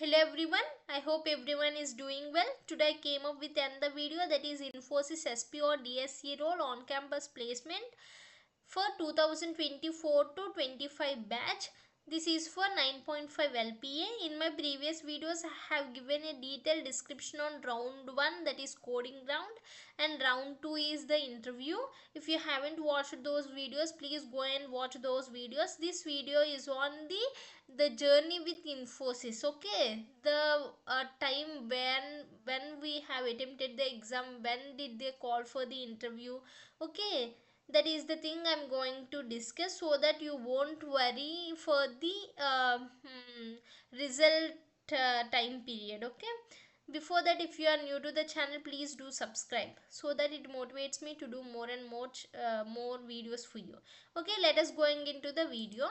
Hello everyone, I hope everyone is doing well. Today I came up with another video, that is Infosys S.P or DSE role on campus placement for 2024 to 25 batch. This is for 9.5 LPA. In my previous videos I have given a detailed description on round 1, that is coding round, and round 2 is the interview. If you haven't watched those videos, please go and watch those videos. This video is on the journey with Infosys. Okay, the time when we have attempted the exam, when did they call for the interview. Okay, that is the thing I'm going to discuss, so that you won't worry for the result time period. Okay, before that, if you are new to the channel, please do subscribe, so that it motivates me to do more and more videos for you. Okay, let us going into the video.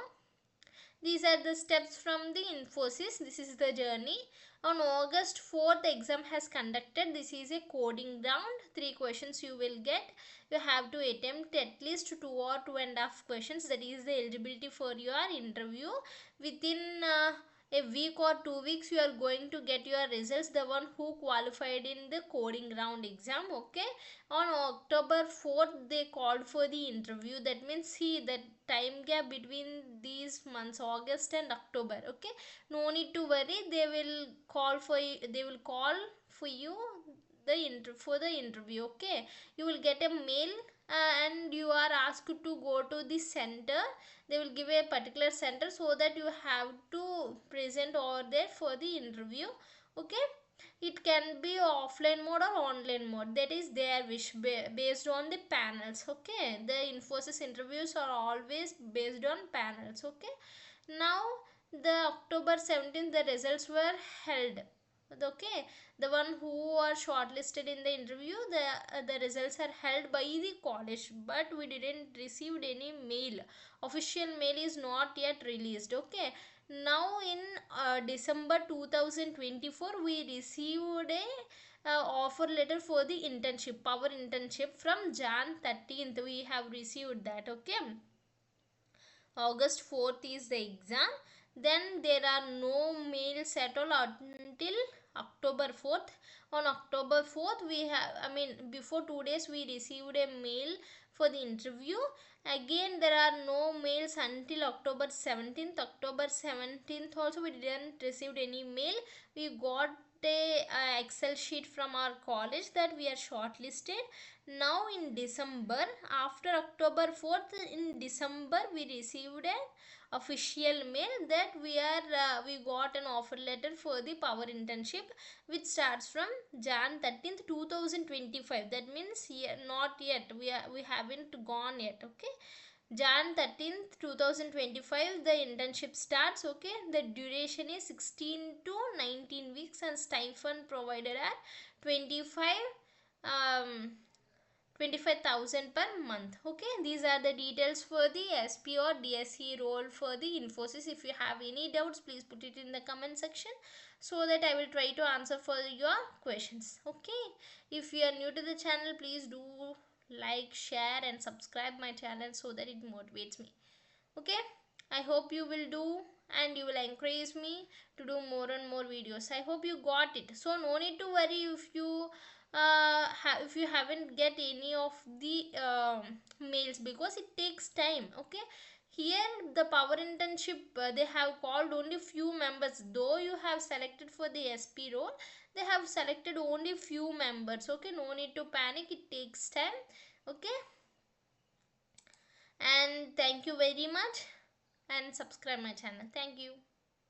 These are the steps from the Infosys. This is the journey. On August 4th, the exam has conducted. This is a coding round. 3 questions you will get. You have to attempt at least 2 or 2.5 questions. That is the eligibility for your interview. Within a week or 2 weeks, you are going to get your results. The one who qualified in the coding round exam. Okay. On October 4th, they called for the interview. That means, see, that time gap between these months, August and October. Okay, no need to worry, they will call for you, they will call for you for the interview. Okay, you will get a mail, and you are asked to go to the center. They will give a particular center, so that you have to present over there for the interview. Okay, it can be offline mode or online mode, that is their wish, based on the panels. Okay, the Infosys interviews are always based on panels. Okay, now the October 17th the results were held. Okay, the one who are shortlisted in the interview, the results are held by the college, but we didn't received any mail. Official mail is not yet released. Okay, now in December 2024 we received a offer letter for the internship, power internship, from Jan 13th we have received that. Okay, August 4th is the exam. Then there are no mails at all until October 4th. On October 4th, we have, before 2 days, we received a mail for the interview. Again, there are no mails until October 17th. October 17th also, we didn't receive any mail. We got a Excel sheet from our college that we are shortlisted. Now in December, after October 4th, in December we received an official mail that we got an offer letter for the power internship, which starts from Jan 13th 2025. That means not yet, we haven't gone yet. Okay, Jan 13th 2025 the internship starts. Okay, the duration is 16 to 19 weeks, and stipend provided at 25 um 25,000 per month. Okay, these are the details for the SP or DSE role for the Infosys. If you have any doubts, please put it in the comment section, so that I will try to answer for your questions. Okay, if you are new to the channel, please do like, share and subscribe my channel, so that it motivates me. Okay, I hope you will do, and you will encourage me to do more and more videos. I hope you got it, so no need to worry if you haven't get any of the mails, because it takes time. Okay, here the power internship, they have called only few members. Though you have selected for the SP role, they have selected only few members. Okay, no need to panic, it takes time. Okay, and thank you very much, and subscribe my channel. Thank you.